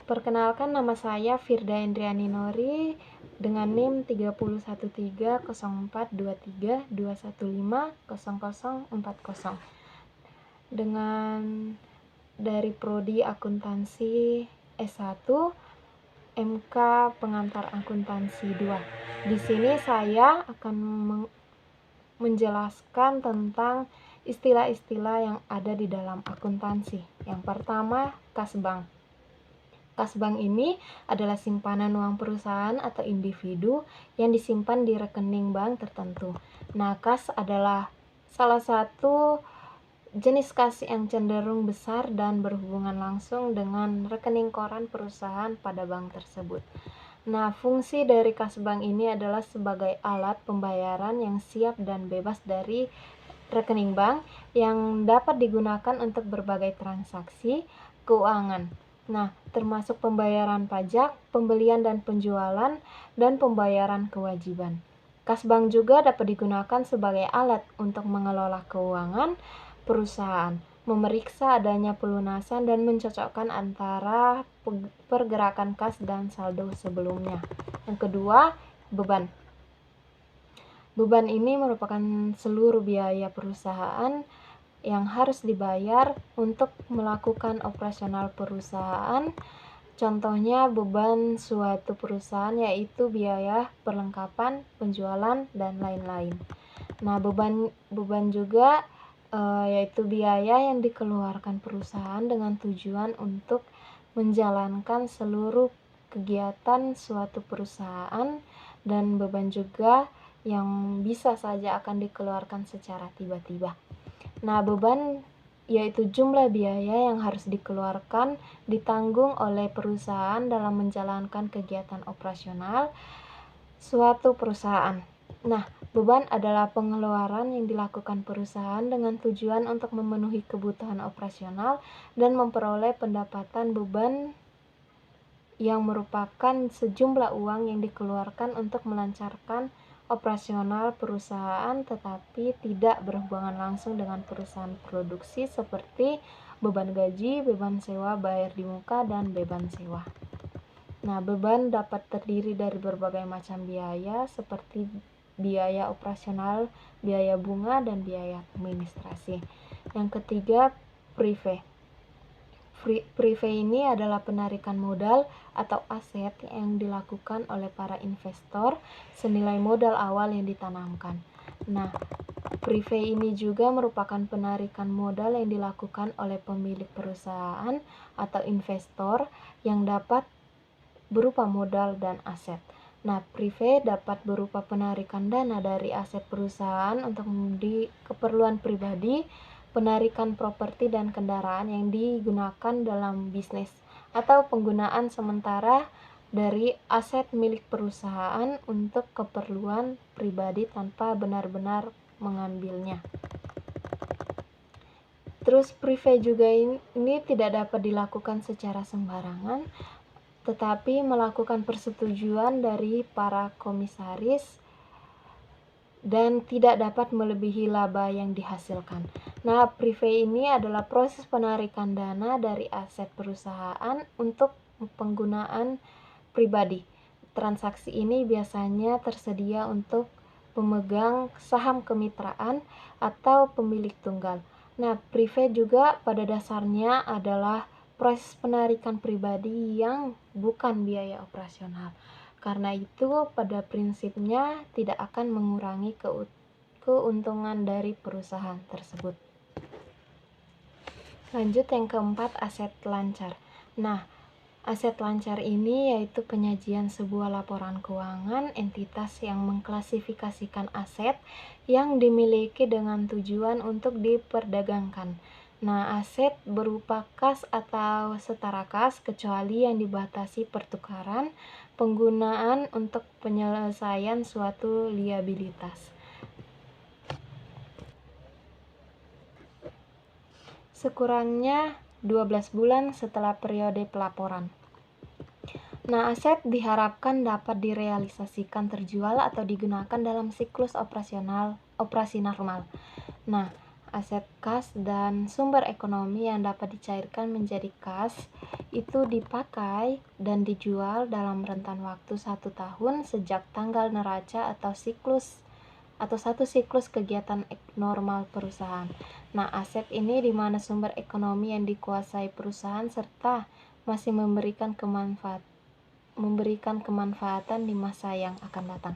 Perkenalkan, nama saya Firda Indriani Nori dengan NIM 313042321500040 dengan dari Prodi Akuntansi S1 MK Pengantar Akuntansi 2. Di sini saya akan menjelaskan tentang istilah-istilah yang ada di dalam akuntansi. Yang pertama, kas bank. Kas bank ini adalah simpanan uang perusahaan atau individu yang disimpan di rekening bank tertentu. Nah, kas adalah salah satu jenis kas yang cenderung besar dan berhubungan langsung dengan rekening koran perusahaan pada bank tersebut. Nah, fungsi dari kas bank ini adalah sebagai alat pembayaran yang siap dan bebas dari rekening bank yang dapat digunakan untuk berbagai transaksi keuangan. Nah, termasuk pembayaran pajak, pembelian dan penjualan, dan pembayaran kewajiban. Kas bank juga dapat digunakan sebagai alat untuk mengelola keuangan perusahaan, memeriksa adanya pelunasan, dan mencocokkan antara pergerakan kas dan saldo sebelumnya. Yang kedua, beban. Beban ini merupakan seluruh biaya perusahaan yang harus dibayar untuk melakukan operasional perusahaan. Contohnya beban suatu perusahaan yaitu biaya perlengkapan, penjualan, dan lain-lain. Nah, beban juga yaitu biaya yang dikeluarkan perusahaan dengan tujuan untuk menjalankan seluruh kegiatan suatu perusahaan, dan beban juga yang bisa saja akan dikeluarkan secara tiba-tiba. Nah, beban yaitu jumlah biaya yang harus dikeluarkan, ditanggung oleh perusahaan dalam menjalankan kegiatan operasional suatu perusahaan. Nah, beban adalah pengeluaran yang dilakukan perusahaan dengan tujuan untuk memenuhi kebutuhan operasional dan memperoleh pendapatan. Beban yang merupakan sejumlah uang yang dikeluarkan untuk melancarkan operasional perusahaan tetapi tidak berhubungan langsung dengan perusahaan produksi, seperti beban gaji, beban sewa bayar di muka, dan beban sewa. Nah, beban dapat terdiri dari berbagai macam biaya seperti biaya operasional, biaya bunga, dan biaya administrasi. Yang ketiga, private. Private ini adalah penarikan modal atau aset yang dilakukan oleh para investor senilai modal awal yang ditanamkan. Nah, private ini juga merupakan penarikan modal yang dilakukan oleh pemilik perusahaan atau investor yang dapat berupa modal dan aset. Nah, private dapat berupa penarikan dana dari aset perusahaan untuk keperluan pribadi, penarikan properti dan kendaraan yang digunakan dalam bisnis, atau penggunaan sementara dari aset milik perusahaan untuk keperluan pribadi tanpa benar-benar mengambilnya. Terus private juga ini tidak dapat dilakukan secara sembarangan, tetapi melakukan persetujuan dari para komisaris dan tidak dapat melebihi laba yang dihasilkan. Nah, private ini adalah proses penarikan dana dari aset perusahaan untuk penggunaan pribadi. Transaksi ini biasanya tersedia untuk pemegang saham kemitraan atau pemilik tunggal. Nah, private juga pada dasarnya adalah proses penarikan pribadi yang bukan biaya operasional. Karena itu, pada prinsipnya tidak akan mengurangi keuntungan dari perusahaan tersebut. Lanjut yang keempat, aset lancar. Nah, aset lancar ini yaitu penyajian sebuah laporan keuangan entitas yang mengklasifikasikan aset yang dimiliki dengan tujuan untuk diperdagangkan. Nah, aset berupa kas atau setara kas kecuali yang dibatasi pertukaran penggunaan untuk penyelesaian suatu liabilitas. Sekurangnya 12 bulan setelah periode pelaporan. Nah, aset diharapkan dapat direalisasikan terjual atau digunakan dalam siklus operasi normal. Nah, aset kas dan sumber ekonomi yang dapat dicairkan menjadi kas itu dipakai dan dijual dalam rentan waktu 1 tahun sejak tanggal neraca atau satu siklus kegiatan normal perusahaan. Nah, aset ini di mana sumber ekonomi yang dikuasai perusahaan serta masih memberikan kemanfaatan di masa yang akan datang.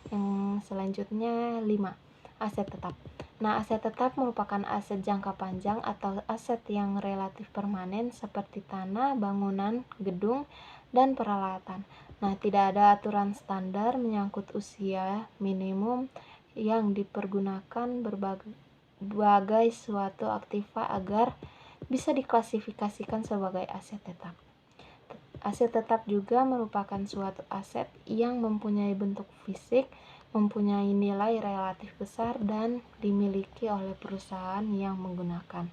Yang selanjutnya 5. Aset tetap. Nah, aset tetap merupakan aset jangka panjang atau aset yang relatif permanen seperti tanah, bangunan, gedung, dan peralatan. Nah, tidak ada aturan standar menyangkut usia minimum yang dipergunakan berbagai suatu aktiva agar bisa diklasifikasikan sebagai aset tetap. Aset tetap juga merupakan suatu aset yang mempunyai bentuk fisik, mempunyai nilai relatif besar dan dimiliki oleh perusahaan yang menggunakan.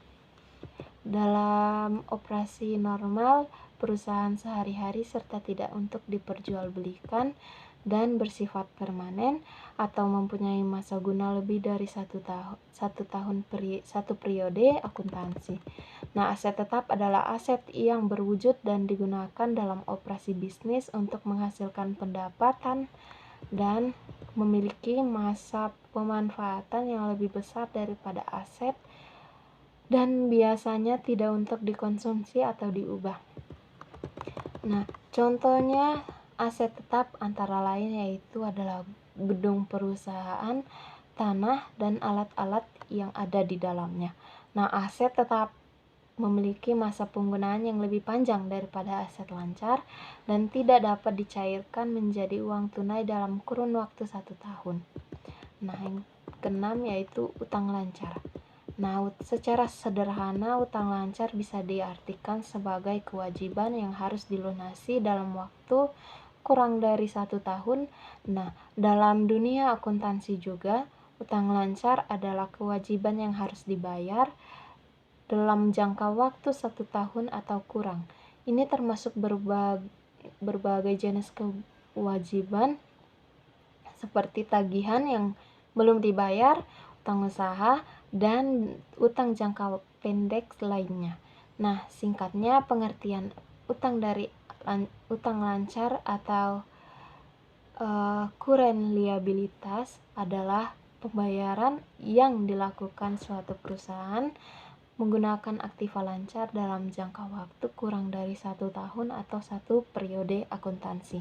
Dalam operasi normal perusahaan sehari-hari serta tidak untuk diperjualbelikan dan bersifat permanen atau mempunyai masa guna lebih dari satu periode akuntansi. Nah, aset tetap adalah aset yang berwujud dan digunakan dalam operasi bisnis untuk menghasilkan pendapatan dan memiliki masa pemanfaatan yang lebih besar daripada aset dan biasanya tidak untuk dikonsumsi atau diubah. Nah, contohnya aset tetap antara lain yaitu adalah gedung perusahaan, tanah, dan alat-alat yang ada di dalamnya. Nah, aset tetap memiliki masa penggunaan yang lebih panjang daripada aset lancar dan tidak dapat dicairkan menjadi uang tunai dalam kurun waktu 1 tahun. Nah, yang keenam yaitu utang lancar. Nah, secara sederhana utang lancar bisa diartikan sebagai kewajiban yang harus dilunasi dalam waktu kurang dari 1 tahun. Nah, dalam dunia akuntansi juga utang lancar adalah kewajiban yang harus dibayar dalam jangka waktu 1 tahun atau kurang. Ini termasuk berbagai jenis kewajiban seperti tagihan yang belum dibayar, utang usaha, dan utang jangka pendek lainnya. Nah, singkatnya pengertian utang lancar atau current liabilitas adalah pembayaran yang dilakukan suatu perusahaan menggunakan aktiva lancar dalam jangka waktu kurang dari 1 tahun atau 1 periode akuntansi.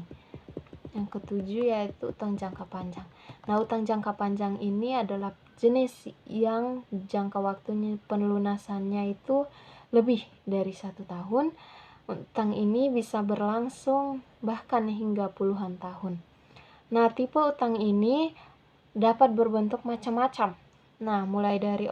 Yang ketujuh yaitu utang jangka panjang. Nah, utang jangka panjang ini adalah jenis yang jangka waktunya pelunasannya itu lebih dari 1 tahun. Utang ini bisa berlangsung bahkan hingga puluhan tahun. Nah, tipe utang ini dapat berbentuk macam-macam. Nah, mulai dari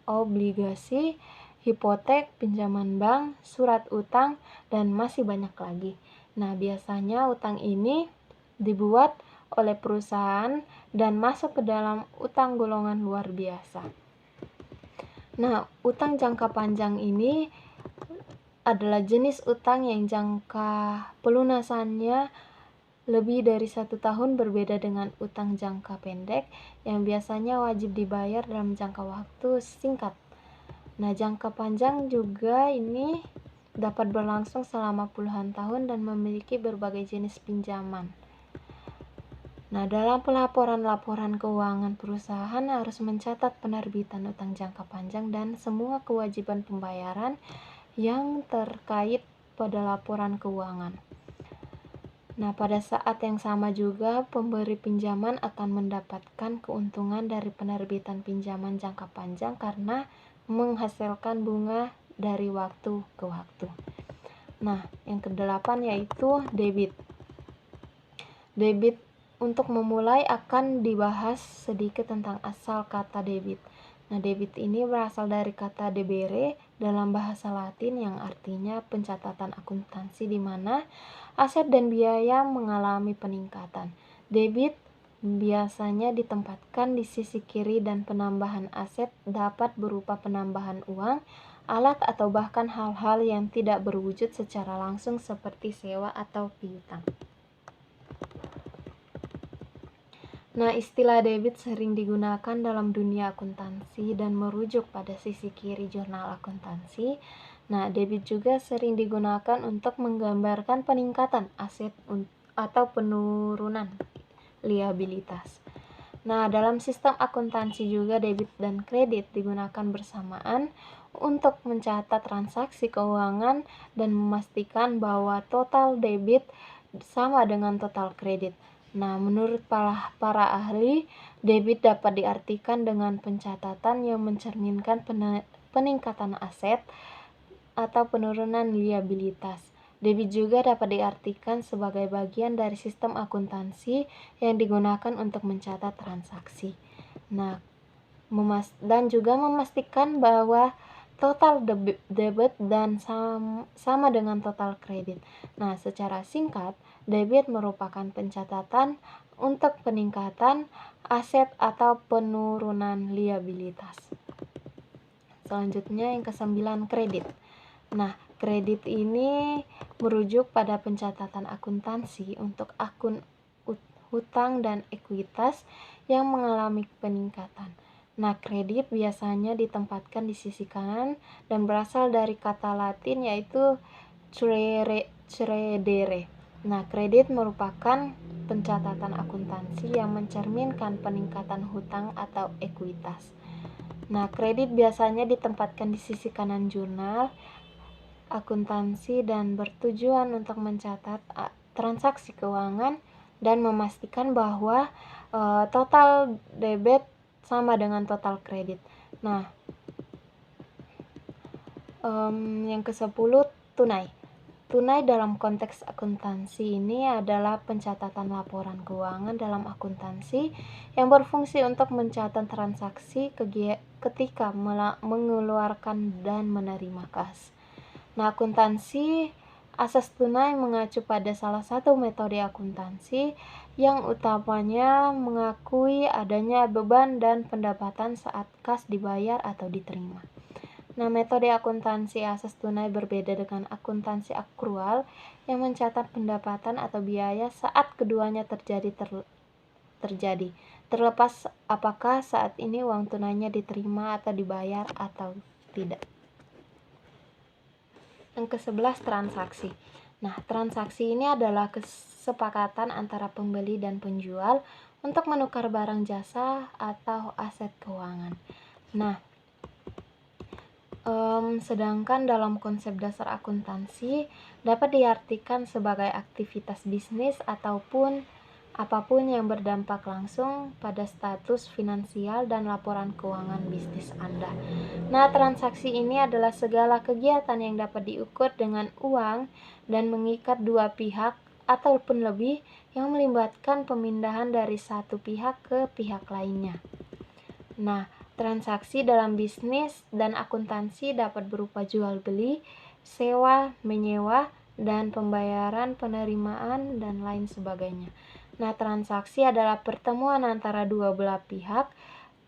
obligasi, hipotek, pinjaman bank, surat utang, dan masih banyak lagi. Nah, biasanya utang ini dibuat oleh perusahaan dan masuk ke dalam utang golongan luar biasa. Nah, utang jangka panjang ini adalah jenis utang yang jangka pelunasannya lebih dari 1 tahun, berbeda dengan utang jangka pendek yang biasanya wajib dibayar dalam jangka waktu singkat. Nah, jangka panjang juga ini dapat berlangsung selama puluhan tahun dan memiliki berbagai jenis pinjaman. Nah, dalam pelaporan-laporan keuangan perusahaan harus mencatat penerbitan utang jangka panjang dan semua kewajiban pembayaran yang terkait pada laporan keuangan. Nah, pada saat yang sama juga pemberi pinjaman akan mendapatkan keuntungan dari penerbitan pinjaman jangka panjang karena menghasilkan bunga dari waktu ke waktu. Nah, yang kedelapan yaitu debit. Debit, untuk memulai akan dibahas sedikit tentang asal kata debit. Nah, debit ini berasal dari kata debere dalam bahasa Latin yang artinya pencatatan akuntansi di mana aset dan biaya mengalami peningkatan. Debit biasanya ditempatkan di sisi kiri dan penambahan aset dapat berupa penambahan uang, alat atau bahkan hal-hal yang tidak berwujud secara langsung seperti sewa atau piutang. Nah, istilah debit sering digunakan dalam dunia akuntansi dan merujuk pada sisi kiri jurnal akuntansi. Nah, debit juga sering digunakan untuk menggambarkan peningkatan aset atau penurunan liabilitas. Nah, dalam sistem akuntansi juga debit dan kredit digunakan bersamaan untuk mencatat transaksi keuangan dan memastikan bahwa total debit sama dengan total kredit. Nah, menurut para ahli, debit dapat diartikan dengan pencatatan yang mencerminkan peningkatan aset atau penurunan liabilitas. Debit juga dapat diartikan sebagai bagian dari sistem akuntansi yang digunakan untuk mencatat transaksi. Nah, dan juga memastikan bahwa total debit dan sama dengan total kredit. Nah, secara singkat, debit merupakan pencatatan untuk peningkatan aset atau penurunan liabilitas. Selanjutnya yang ke-9, kredit. Nah, kredit ini merujuk pada pencatatan akuntansi untuk akun hutang dan ekuitas yang mengalami peningkatan. Nah, kredit biasanya ditempatkan di sisi kanan dan berasal dari kata Latin yaitu credere. Nah, kredit merupakan pencatatan akuntansi yang mencerminkan peningkatan hutang atau ekuitas. Nah, kredit biasanya ditempatkan di sisi kanan jurnal akuntansi dan bertujuan untuk mencatat transaksi keuangan dan memastikan bahwa total debit sama dengan total kredit. Nah, yang ke-10, tunai. Tunai dalam konteks akuntansi ini adalah pencatatan laporan keuangan dalam akuntansi yang berfungsi untuk mencatat transaksi ketika mengeluarkan dan menerima kas. Nah, akuntansi asas tunai mengacu pada salah satu metode akuntansi yang utamanya mengakui adanya beban dan pendapatan saat kas dibayar atau diterima. Nah, metode akuntansi asas tunai berbeda dengan akuntansi akrual yang mencatat pendapatan atau biaya saat keduanya terjadi, terlepas apakah saat ini uang tunainya diterima atau dibayar atau tidak. Yang ke-11, transaksi. Nah, transaksi ini adalah kesepakatan antara pembeli dan penjual untuk menukar barang jasa atau aset keuangan. Nah, sedangkan dalam konsep dasar akuntansi dapat diartikan sebagai aktivitas bisnis ataupun apapun yang berdampak langsung pada status finansial dan laporan keuangan bisnis Anda. Nah, transaksi ini adalah segala kegiatan yang dapat diukur dengan uang dan mengikat dua pihak ataupun lebih yang melibatkan pemindahan dari satu pihak ke pihak lainnya. Nah, transaksi dalam bisnis dan akuntansi dapat berupa jual beli, sewa, menyewa, dan pembayaran, penerimaan, dan lain sebagainya. Nah, transaksi adalah pertemuan antara dua belah pihak,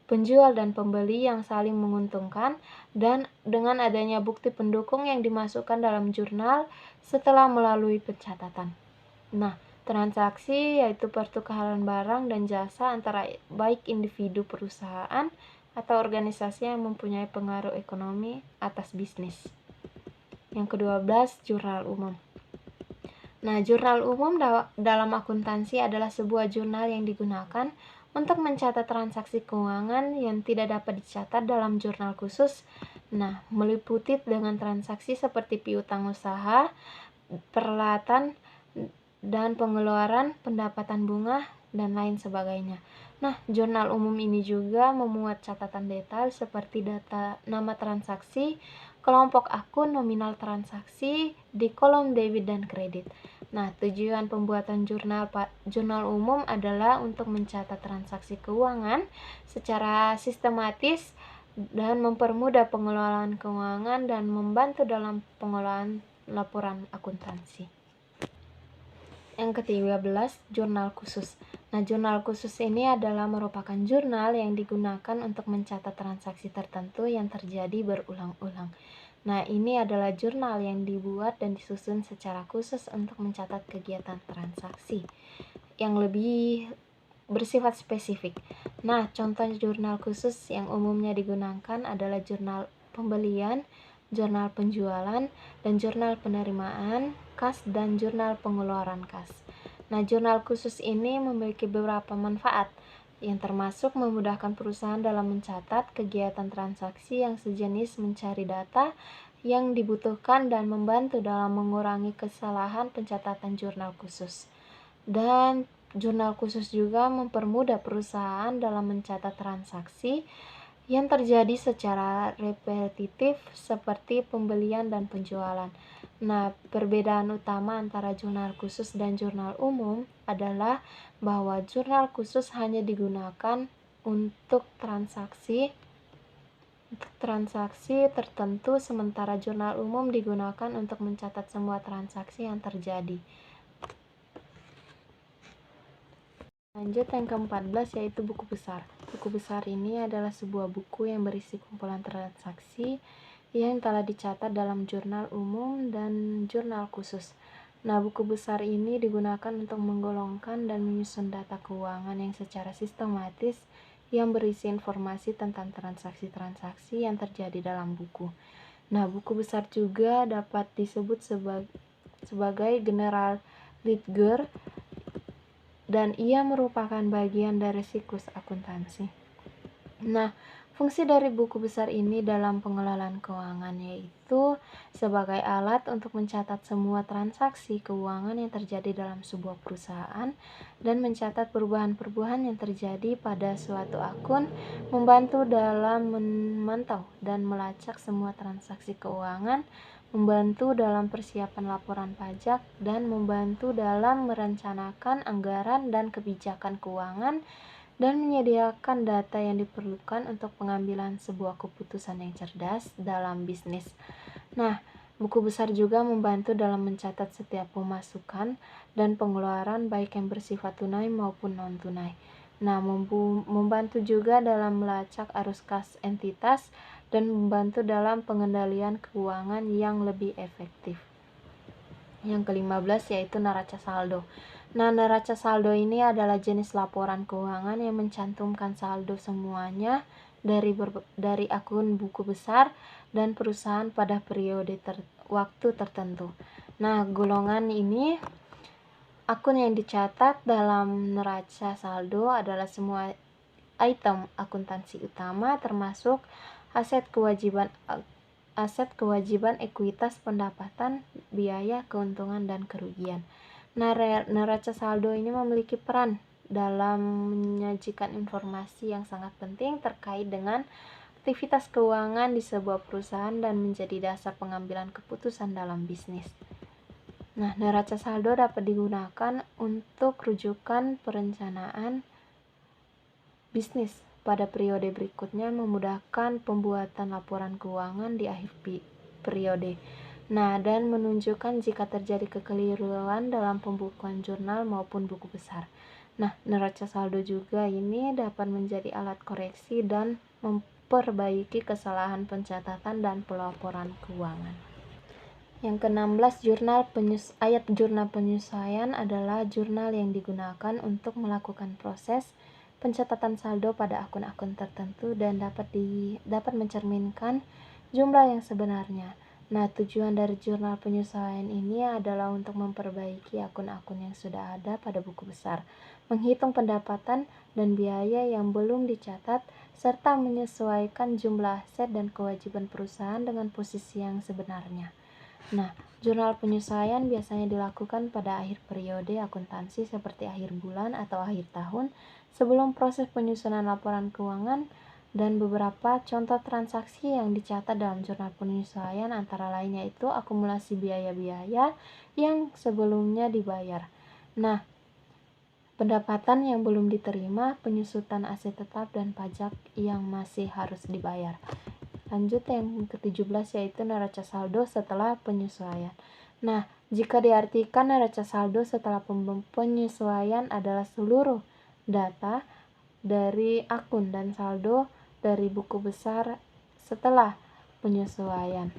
penjual dan pembeli yang saling menguntungkan, dan dengan adanya bukti pendukung yang dimasukkan dalam jurnal setelah melalui pencatatan. Nah, transaksi yaitu pertukaran barang dan jasa antara baik individu, perusahaan, atau organisasi yang mempunyai pengaruh ekonomi atas bisnis. Yang ke-12, jurnal umum. Nah, jurnal umum dalam akuntansi adalah sebuah jurnal yang digunakan untuk mencatat transaksi keuangan yang tidak dapat dicatat dalam jurnal khusus. Nah, meliputi dengan transaksi seperti piutang usaha, peralatan, dan pengeluaran, pendapatan bunga, dan lain sebagainya. Nah, jurnal umum ini juga memuat catatan detail seperti data nama transaksi, kelompok akun, nominal transaksi di kolom debit dan kredit. Nah, tujuan pembuatan jurnal umum adalah untuk mencatat transaksi keuangan secara sistematis dan mempermudah pengelolaan keuangan dan membantu dalam pengelolaan laporan akuntansi. Yang ke-13, jurnal khusus. Nah, jurnal khusus ini adalah merupakan jurnal yang digunakan untuk mencatat transaksi tertentu yang terjadi berulang-ulang. Nah, ini adalah jurnal yang dibuat dan disusun secara khusus untuk mencatat kegiatan transaksi. Yang lebih bersifat spesifik. Nah, contoh jurnal khusus yang umumnya digunakan adalah jurnal pembelian, jurnal penjualan, dan jurnal penerimaan kas, dan jurnal pengeluaran kas. Nah, jurnal khusus ini memiliki beberapa manfaat, yang termasuk memudahkan perusahaan dalam mencatat kegiatan transaksi yang sejenis mencari data yang dibutuhkan dan membantu dalam mengurangi kesalahan pencatatan jurnal khusus. Dan jurnal khusus juga mempermudah perusahaan dalam mencatat transaksi yang terjadi secara repetitif seperti pembelian dan penjualan. Nah, perbedaan utama antara jurnal khusus dan jurnal umum adalah bahwa jurnal khusus hanya digunakan untuk transaksi tertentu, sementara jurnal umum digunakan untuk mencatat semua transaksi yang terjadi. Lanjut yang ke-14, yaitu buku besar. Buku besar ini adalah sebuah buku yang berisi kumpulan transaksi yang telah dicatat dalam jurnal umum dan jurnal khusus. Nah, buku besar ini digunakan untuk menggolongkan dan menyusun data keuangan yang secara sistematis yang berisi informasi tentang transaksi-transaksi yang terjadi dalam buku. Nah, buku besar juga dapat disebut sebagai general ledger, dan ia merupakan bagian dari siklus akuntansi. Nah, fungsi dari buku besar ini dalam pengelolaan keuangan yaitu sebagai alat untuk mencatat semua transaksi keuangan yang terjadi dalam sebuah perusahaan dan mencatat perubahan-perubahan yang terjadi pada suatu akun, membantu dalam memantau dan melacak semua transaksi keuangan, membantu dalam persiapan laporan pajak, dan membantu dalam merencanakan anggaran dan kebijakan keuangan, dan menyediakan data yang diperlukan untuk pengambilan sebuah keputusan yang cerdas dalam bisnis. Nah, buku besar juga membantu dalam mencatat setiap pemasukan dan pengeluaran baik yang bersifat tunai maupun non-tunai. Nah, membantu juga dalam melacak arus kas entitas dan membantu dalam pengendalian keuangan yang lebih efektif. Yang ke-15 yaitu neraca saldo. Nah, neraca saldo ini adalah jenis laporan keuangan yang mencantumkan saldo semuanya dari akun buku besar dan perusahaan pada periode waktu tertentu. Nah, golongan ini akun yang dicatat dalam neraca saldo adalah semua item akuntansi utama, termasuk aset kewajiban, ekuitas, pendapatan, biaya, keuntungan, dan kerugian. Nah, neraca saldo ini memiliki peran dalam menyajikan informasi yang sangat penting terkait dengan aktivitas keuangan di sebuah perusahaan dan menjadi dasar pengambilan keputusan dalam bisnis. Nah, neraca saldo dapat digunakan untuk rujukan perencanaan bisnis pada periode berikutnya, memudahkan pembuatan laporan keuangan di akhir periode. Nah, dan menunjukkan jika terjadi kekeliruan dalam pembukuan jurnal maupun buku besar. Nah, neraca saldo juga ini dapat menjadi alat koreksi dan memperbaiki kesalahan pencatatan dan pelaporan keuangan. Yang ke-16, jurnal penyesuaian adalah jurnal yang digunakan untuk melakukan proses pencatatan saldo pada akun-akun tertentu dan dapat mencerminkan jumlah yang sebenarnya. Nah, tujuan dari jurnal penyesuaian ini adalah untuk memperbaiki akun-akun yang sudah ada pada buku besar, menghitung pendapatan dan biaya yang belum dicatat, serta menyesuaikan jumlah aset dan kewajiban perusahaan dengan posisi yang sebenarnya. Nah, jurnal penyesuaian biasanya dilakukan pada akhir periode akuntansi seperti akhir bulan atau akhir tahun, sebelum proses penyusunan laporan keuangan, dan beberapa contoh transaksi yang dicatat dalam jurnal penyesuaian antara lain yaitu akumulasi biaya-biaya yang sebelumnya dibayar. Nah, pendapatan yang belum diterima, penyusutan aset tetap, dan pajak yang masih harus dibayar. Lanjut yang ke-17 yaitu neraca saldo setelah penyesuaian. Nah, jika diartikan neraca saldo setelah penyesuaian adalah seluruh data dari akun dan saldo dari buku besar setelah penyesuaian.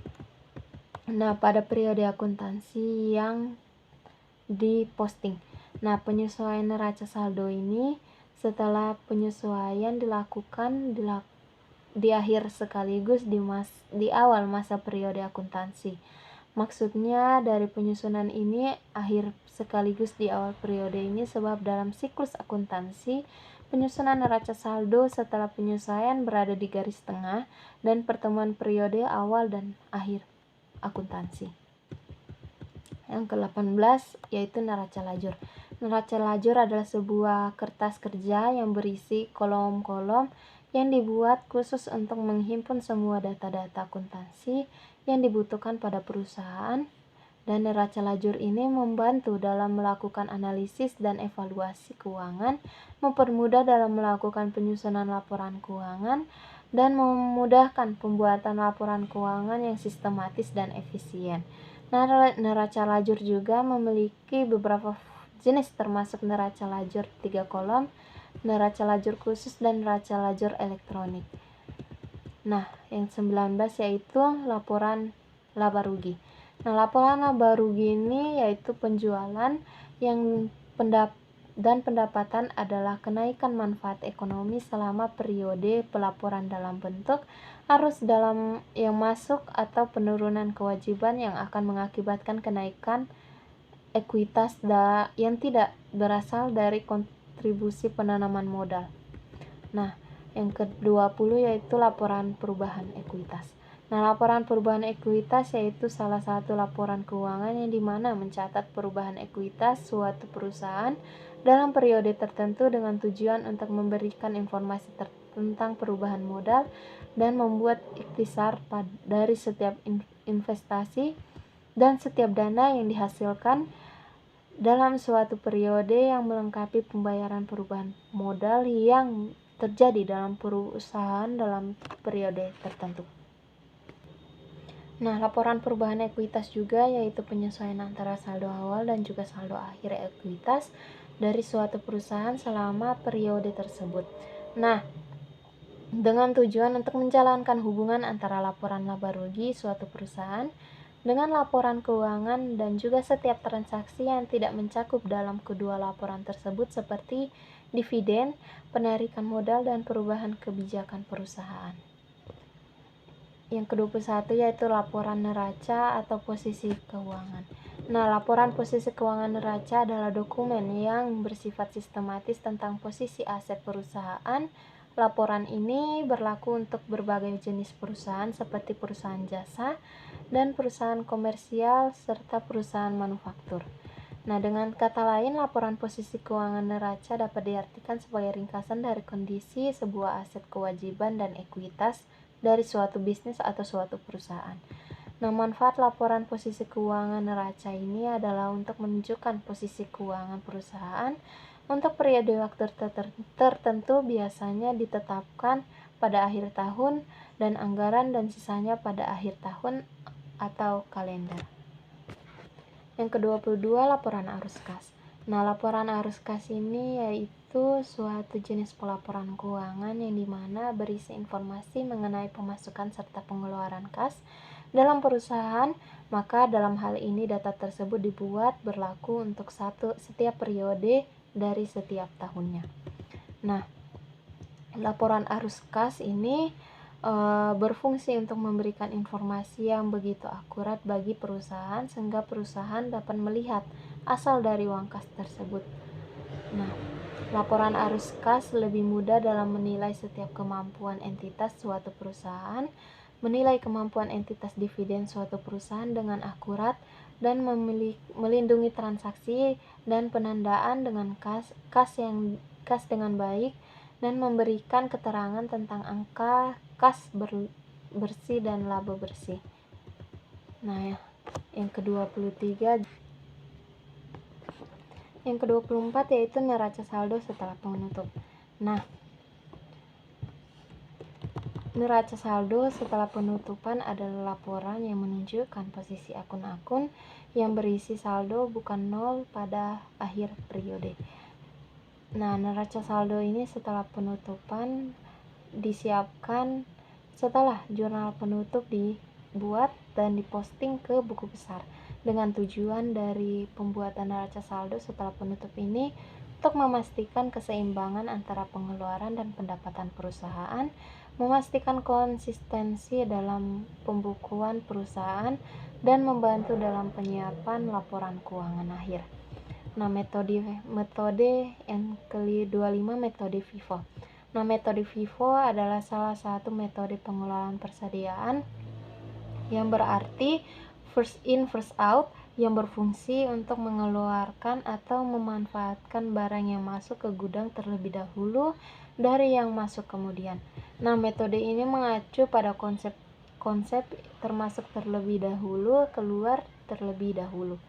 Nah, pada periode akuntansi yang diposting. Nah, penyesuaian neraca saldo ini setelah penyesuaian dilakukan di akhir sekaligus di awal masa periode akuntansi. Maksudnya dari penyusunan ini akhir sekaligus di awal periode ini sebab dalam siklus akuntansi penyusunan neraca saldo setelah penyesuaian berada di garis tengah dan pertemuan periode awal dan akhir akuntansi. Yang ke-18 yaitu neraca lajur. Neraca lajur adalah sebuah kertas kerja yang berisi kolom-kolom yang dibuat khusus untuk menghimpun semua data-data akuntansi yang dibutuhkan pada perusahaan, dan neraca lajur ini membantu dalam melakukan analisis dan evaluasi keuangan, mempermudah dalam melakukan penyusunan laporan keuangan, dan memudahkan pembuatan laporan keuangan yang sistematis dan efisien. Neraca lajur juga memiliki beberapa jenis termasuk neraca lajur 3 kolom, neraca lajur khusus, dan neraca lajur elektronik. Nah, yang 19 yaitu laporan laba rugi. Nah, laporan laba rugi ini yaitu penjualan yang pendapatan adalah kenaikan manfaat ekonomi selama periode pelaporan dalam bentuk arus dalam yang masuk atau penurunan kewajiban yang akan mengakibatkan kenaikan ekuitas yang tidak berasal dari kontribusi penanaman modal. Nah, yang ke-20 yaitu laporan perubahan ekuitas. Nah, laporan perubahan ekuitas yaitu salah satu laporan keuangan yang dimana mencatat perubahan ekuitas suatu perusahaan dalam periode tertentu dengan tujuan untuk memberikan informasi tentang perubahan modal dan membuat ikhtisar dari setiap investasi dan setiap dana yang dihasilkan dalam suatu periode yang melengkapi pembayaran perubahan modal yang terjadi dalam perusahaan dalam periode tertentu. Nah, laporan perubahan ekuitas juga yaitu penyesuaian antara saldo awal dan juga saldo akhir ekuitas dari suatu perusahaan selama periode tersebut. Nah, dengan tujuan untuk menjalankan hubungan antara laporan laba rugi suatu perusahaan dengan laporan keuangan dan juga setiap transaksi yang tidak mencakup dalam kedua laporan tersebut seperti dividen, penarikan modal, dan perubahan kebijakan perusahaan. Yang ke-21 yaitu laporan neraca atau posisi keuangan. Nah, laporan posisi keuangan neraca adalah dokumen yang bersifat sistematis tentang posisi aset perusahaan. Laporan ini berlaku untuk berbagai jenis perusahaan seperti perusahaan jasa dan perusahaan komersial serta perusahaan manufaktur. Nah, dengan kata lain, laporan posisi keuangan neraca dapat diartikan sebagai ringkasan dari kondisi sebuah aset, kewajiban, dan ekuitas dari suatu bisnis atau suatu perusahaan. Nah, manfaat laporan posisi keuangan neraca ini adalah untuk menunjukkan posisi keuangan perusahaan untuk periode waktu tertentu, biasanya ditetapkan pada akhir tahun, dan anggaran dan sisanya pada akhir tahun atau kalender. Yang ke-22 laporan arus kas. Nah, laporan arus kas ini yaitu suatu jenis pelaporan keuangan yang dimana berisi informasi mengenai pemasukan serta pengeluaran kas dalam perusahaan. Maka dalam hal ini data tersebut dibuat berlaku untuk setiap periode dari setiap tahunnya. Nah, laporan arus kas ini berfungsi untuk memberikan informasi yang begitu akurat bagi perusahaan sehingga perusahaan dapat melihat asal dari uang kas tersebut. Nah, laporan arus kas lebih mudah dalam menilai setiap kemampuan entitas suatu perusahaan, menilai kemampuan entitas dividen suatu perusahaan dengan akurat, dan melindungi transaksi dan penandaan dengan kas dengan baik, dan memberikan keterangan tentang angka kas bersih dan laba bersih. Nah, yang ke-23 yang ke-24 yaitu neraca saldo setelah penutup. Nah, neraca saldo setelah penutupan adalah laporan yang menunjukkan posisi akun-akun yang berisi saldo bukan nol pada akhir periode. Nah, neraca saldo ini setelah penutupan disiapkan setelah jurnal penutup dibuat dan diposting ke buku besar. Dengan tujuan dari pembuatan neraca saldo setelah penutup ini untuk memastikan keseimbangan antara pengeluaran dan pendapatan perusahaan, memastikan konsistensi dalam pembukuan perusahaan, dan membantu dalam penyiapan laporan keuangan akhir. Nah, metode yang ke-25, metode FIFO. Nah, metode FIFO adalah salah satu metode pengelolaan persediaan yang berarti first in first out, yang berfungsi untuk mengeluarkan atau memanfaatkan barang yang masuk ke gudang terlebih dahulu dari yang masuk kemudian. Nah, metode ini mengacu pada konsep termasuk terlebih dahulu, keluar terlebih dahulu.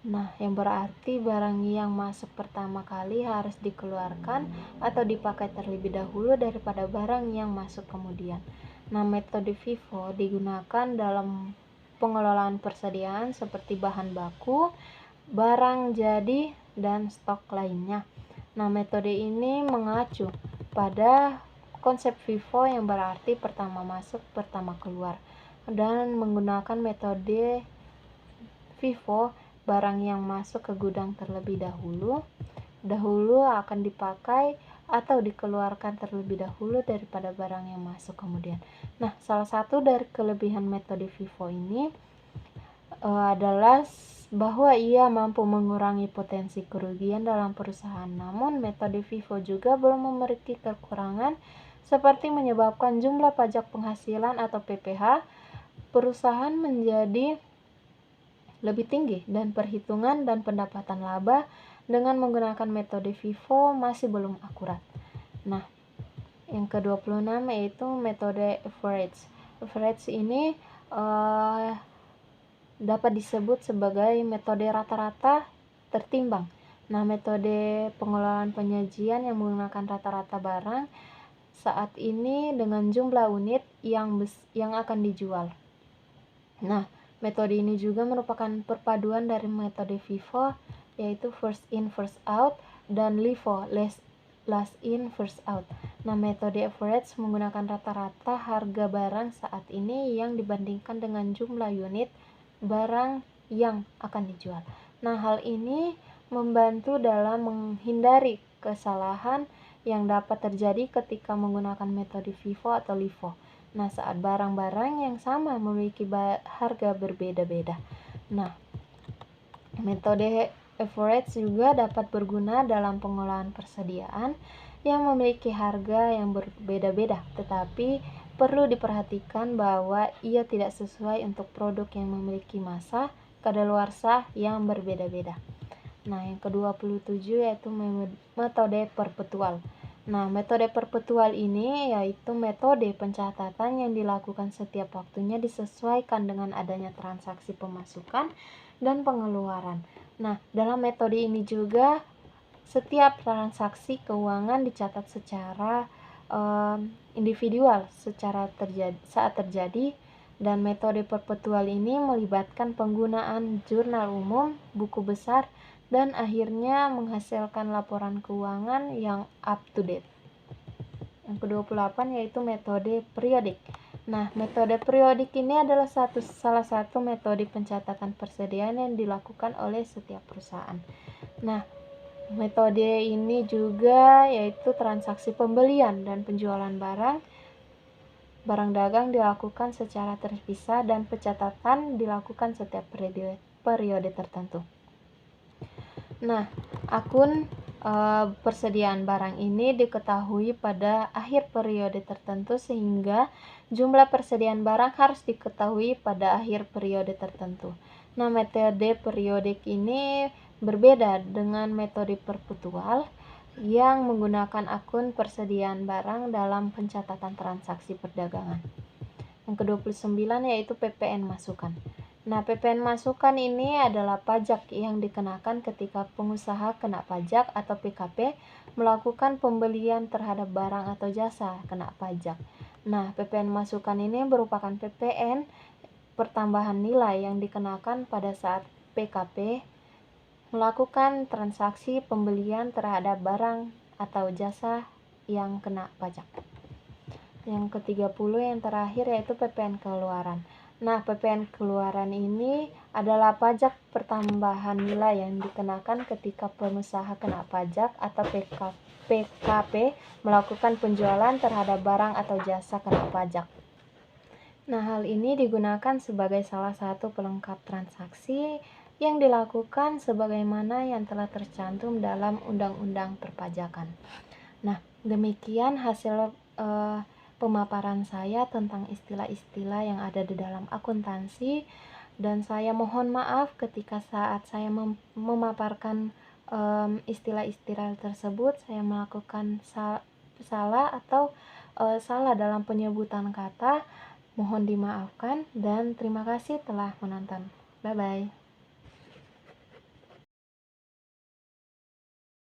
Nah, yang berarti barang yang masuk pertama kali harus dikeluarkan atau dipakai terlebih dahulu daripada barang yang masuk kemudian. Nah, metode FIFO digunakan dalam pengelolaan persediaan seperti bahan baku, barang jadi, dan stok lainnya. Nah, metode ini mengacu pada konsep FIFO yang berarti pertama masuk, pertama keluar. Dan menggunakan metode FIFO, barang yang masuk ke gudang terlebih dahulu akan dipakai atau dikeluarkan terlebih dahulu daripada barang yang masuk kemudian. Nah, salah satu dari kelebihan metode FIFO ini adalah bahwa ia mampu mengurangi potensi kerugian dalam perusahaan. Namun, metode FIFO juga belum memiliki kekurangan seperti menyebabkan jumlah pajak penghasilan atau PPh perusahaan menjadi lebih tinggi, dan perhitungan dan pendapatan laba dengan menggunakan metode FIFO masih belum akurat. Nah, yang ke-26 yaitu metode average. Average ini dapat disebut sebagai metode rata-rata tertimbang. Nah, metode pengelolaan penyajian yang menggunakan rata-rata barang saat ini dengan jumlah unit yang akan dijual. Nah, metode ini juga merupakan perpaduan dari metode FIFO, yaitu first in first out, dan LIFO, last in first out. Nah, metode average menggunakan rata-rata harga barang saat ini yang dibandingkan dengan jumlah unit barang yang akan dijual. Nah, hal ini membantu dalam menghindari kesalahan yang dapat terjadi ketika menggunakan metode FIFO atau LIFO. Nah, saat barang-barang yang sama memiliki harga berbeda-beda. Nah, metode average juga dapat berguna dalam pengelolaan persediaan yang memiliki harga yang berbeda-beda, tetapi perlu diperhatikan bahwa ia tidak sesuai untuk produk yang memiliki masa kadaluarsa yang berbeda-beda. Nah, yang ke-27 yaitu metode perpetual. Nah, metode perpetual ini yaitu metode pencatatan yang dilakukan setiap waktunya disesuaikan dengan adanya transaksi pemasukan dan pengeluaran. Nah, dalam metode ini juga setiap transaksi keuangan dicatat secara individual saat terjadi, dan metode perpetual ini melibatkan penggunaan jurnal umum, buku besar, dan akhirnya menghasilkan laporan keuangan yang up to date. Yang ke-28 yaitu metode periodik. Nah, metode periodik ini adalah salah satu metode pencatatan persediaan yang dilakukan oleh setiap perusahaan. Nah, metode ini juga yaitu transaksi pembelian dan penjualan barang dagang dilakukan secara terpisah dan pencatatan dilakukan setiap periode tertentu. Nah, akun persediaan barang ini diketahui pada akhir periode tertentu, sehingga jumlah persediaan barang harus diketahui pada akhir periode tertentu. Nah, metode periodik ini berbeda dengan metode perpetual yang menggunakan akun persediaan barang dalam pencatatan transaksi perdagangan. Yang ke-29 yaitu PPN masukan. Nah, PPN masukan ini adalah pajak yang dikenakan ketika pengusaha kena pajak atau PKP melakukan pembelian terhadap barang atau jasa kena pajak. Nah, PPN masukan ini merupakan PPN pertambahan nilai yang dikenakan pada saat PKP melakukan transaksi pembelian terhadap barang atau jasa yang kena pajak. Yang ke-30 yang terakhir yaitu PPN keluaran. Nah, PPN keluaran ini adalah pajak pertambahan nilai yang dikenakan ketika pengusaha kena pajak atau PKP melakukan penjualan terhadap barang atau jasa kena pajak. Nah, hal ini digunakan sebagai salah satu pelengkap transaksi yang dilakukan sebagaimana yang telah tercantum dalam Undang-Undang Perpajakan. Nah, demikian hasil pemaparan saya tentang istilah-istilah yang ada di dalam akuntansi, dan saya mohon maaf ketika saat saya memaparkan istilah-istilah tersebut saya melakukan salah atau salah dalam penyebutan kata. Mohon dimaafkan dan terima kasih telah menonton. Bye bye.